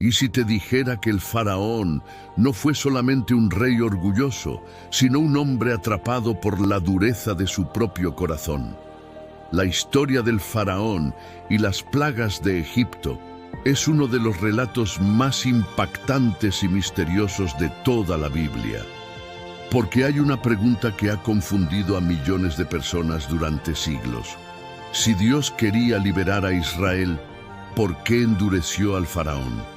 ¿Y si te dijera que el faraón no fue solamente un rey orgulloso, sino un hombre atrapado por la dureza de su propio corazón? La historia del faraón y las plagas de Egipto es uno de los relatos más impactantes y misteriosos de toda la Biblia. Porque hay una pregunta que ha confundido a millones de personas durante siglos. Si Dios quería liberar a Israel, ¿por qué endureció al faraón?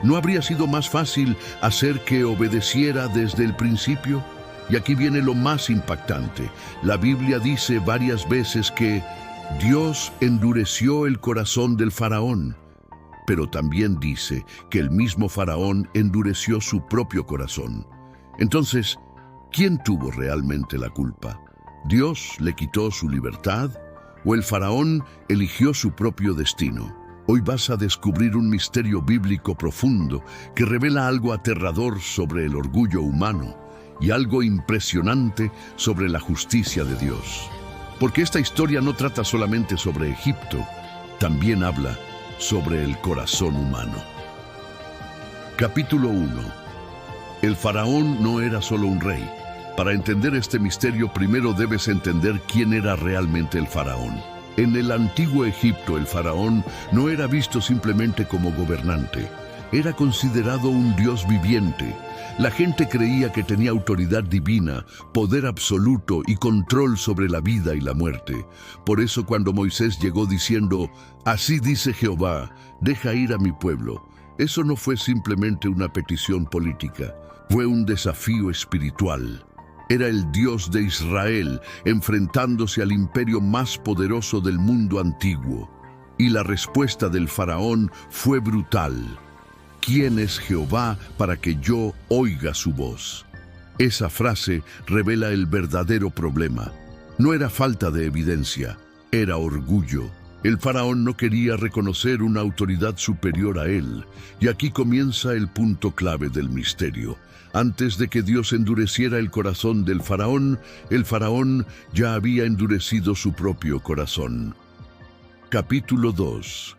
¿No habría sido más fácil hacer que obedeciera desde el principio? Y aquí viene lo más impactante. La Biblia dice varias veces que Dios endureció el corazón del faraón, pero también dice que el mismo faraón endureció su propio corazón. Entonces, ¿quién tuvo realmente la culpa? ¿Dios le quitó su libertad? ¿O el faraón eligió su propio destino? Hoy vas a descubrir un misterio bíblico profundo que revela algo aterrador sobre el orgullo humano y algo impresionante sobre la justicia de Dios. Porque esta historia no trata solamente sobre Egipto, también habla sobre el corazón humano. Capítulo 1. El faraón no era solo un rey. Para entender este misterio, primero debes entender quién era realmente el faraón. En el antiguo Egipto, el faraón no era visto simplemente como gobernante. Era considerado un dios viviente. La gente creía que tenía autoridad divina, poder absoluto y control sobre la vida y la muerte. Por eso cuando Moisés llegó diciendo, «Así dice Jehová, deja ir a mi pueblo», eso no fue simplemente una petición política, fue un desafío espiritual. Era el Dios de Israel enfrentándose al imperio más poderoso del mundo antiguo. Y la respuesta del faraón fue brutal. ¿Quién es Jehová para que yo oiga su voz? Esa frase revela el verdadero problema. No era falta de evidencia, era orgullo. El faraón no quería reconocer una autoridad superior a él. Y aquí comienza el punto clave del misterio. Antes de que Dios endureciera el corazón del faraón, el faraón ya había endurecido su propio corazón. Capítulo 2.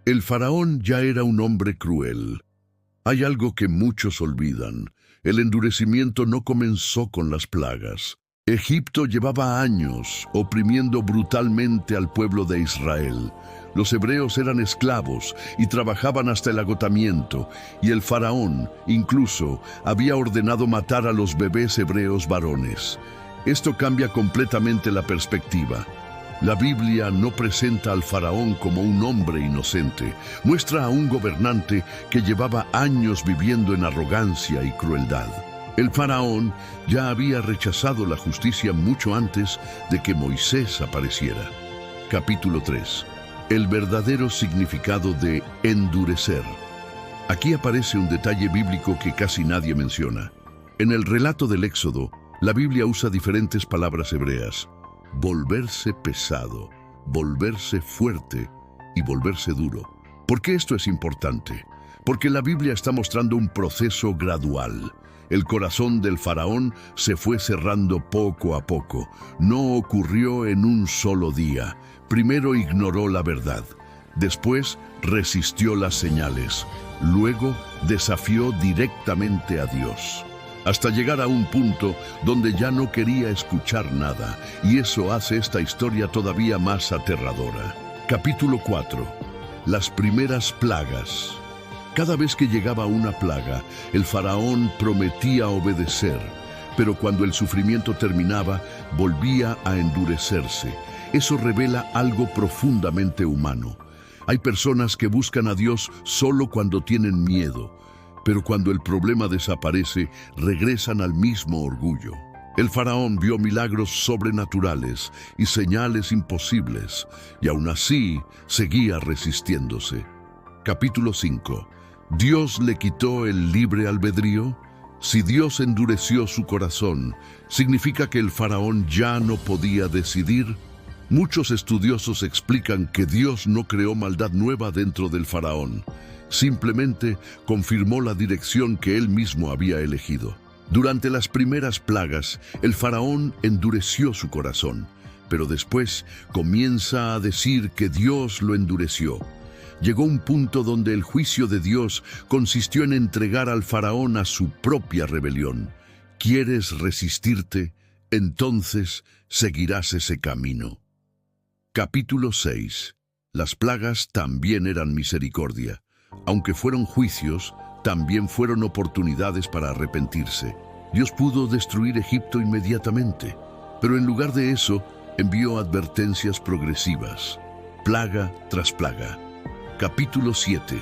El faraón ya era un hombre cruel. Hay algo que muchos olvidan. El endurecimiento no comenzó con las plagas. Egipto llevaba años oprimiendo brutalmente al pueblo de Israel. Los hebreos eran esclavos y trabajaban hasta el agotamiento, y el faraón, incluso, había ordenado matar a los bebés hebreos varones. Esto cambia completamente la perspectiva. La Biblia no presenta al faraón como un hombre inocente, muestra a un gobernante que llevaba años viviendo en arrogancia y crueldad. El faraón ya había rechazado la justicia mucho antes de que Moisés apareciera. Capítulo 3. El verdadero significado de endurecer. Aquí aparece un detalle bíblico que casi nadie menciona. En el relato del Éxodo, la Biblia usa diferentes palabras hebreas. Volverse pesado, volverse fuerte y volverse duro. ¿Por qué esto es importante? Porque la Biblia está mostrando un proceso gradual. El corazón del faraón se fue cerrando poco a poco. No ocurrió en un solo día. Primero ignoró la verdad. Después resistió las señales. Luego desafió directamente a Dios. Hasta llegar a un punto donde ya no quería escuchar nada. Y eso hace esta historia todavía más aterradora. Capítulo 4. Las primeras plagas. Cada vez que llegaba una plaga, el faraón prometía obedecer, pero cuando el sufrimiento terminaba, volvía a endurecerse. Eso revela algo profundamente humano. Hay personas que buscan a Dios solo cuando tienen miedo, pero cuando el problema desaparece, regresan al mismo orgullo. El faraón vio milagros sobrenaturales y señales imposibles, y aún así seguía resistiéndose. Capítulo 5. ¿Dios le quitó el libre albedrío? Si Dios endureció su corazón, ¿significa que el faraón ya no podía decidir? Muchos estudiosos explican que Dios no creó maldad nueva dentro del faraón. Simplemente confirmó la dirección que él mismo había elegido. Durante las primeras plagas, el faraón endureció su corazón, pero después comienza a decir que Dios lo endureció. Llegó un punto donde el juicio de Dios consistió en entregar al faraón a su propia rebelión. ¿Quieres resistirte? Entonces seguirás ese camino. Capítulo 6. Las plagas también eran misericordia. Aunque fueron juicios, también fueron oportunidades para arrepentirse. Dios pudo destruir Egipto inmediatamente, pero en lugar de eso, envió advertencias progresivas, plaga tras plaga. Capítulo 7.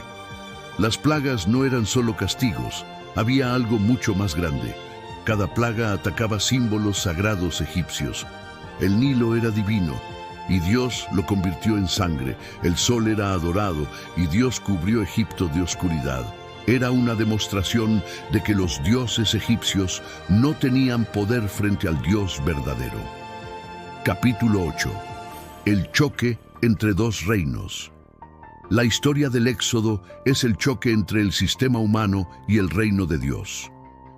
Las plagas no eran solo castigos, había algo mucho más grande. Cada plaga atacaba símbolos sagrados egipcios. El Nilo era divino, y Dios lo convirtió en sangre. El sol era adorado, y Dios cubrió Egipto de oscuridad. Era una demostración de que los dioses egipcios no tenían poder frente al Dios verdadero. Capítulo 8. El choque entre dos reinos. La historia del Éxodo es el choque entre el sistema humano y el reino de Dios.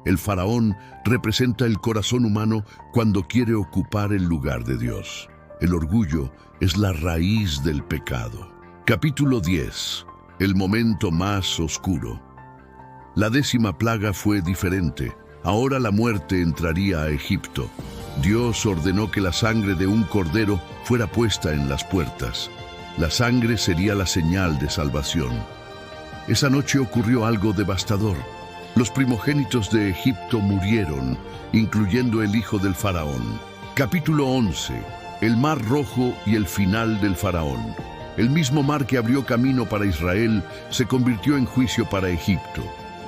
El faraón representa el corazón humano cuando quiere ocupar el lugar de Dios. El orgullo es la raíz del pecado. Capítulo 10. El momento más oscuro. La 10ª plaga fue diferente. Ahora la muerte entraría a Egipto. Dios ordenó que la sangre de un cordero fuera puesta en las puertas. La sangre sería la señal de salvación. Esa noche ocurrió algo devastador. Los primogénitos de Egipto murieron, incluyendo el hijo del faraón. Capítulo 11. El Mar Rojo y el final del faraón. El mismo mar que abrió camino para Israel se convirtió en juicio para Egipto.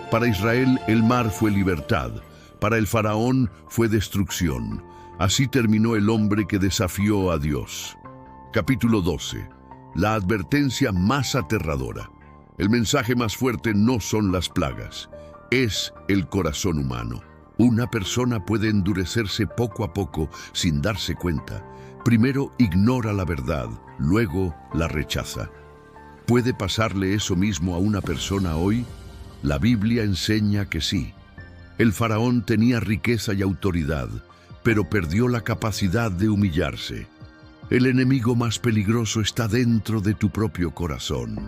Para Israel el mar fue libertad, para el faraón fue destrucción. Así terminó el hombre que desafió a Dios. Capítulo 12. La advertencia más aterradora. El mensaje más fuerte no son las plagas, es el corazón humano. Una persona puede endurecerse poco a poco sin darse cuenta. Primero ignora la verdad, luego la rechaza. ¿Puede pasarle eso mismo a una persona hoy? La Biblia enseña que sí. El faraón tenía riqueza y autoridad, pero perdió la capacidad de humillarse. El enemigo más peligroso está dentro de tu propio corazón.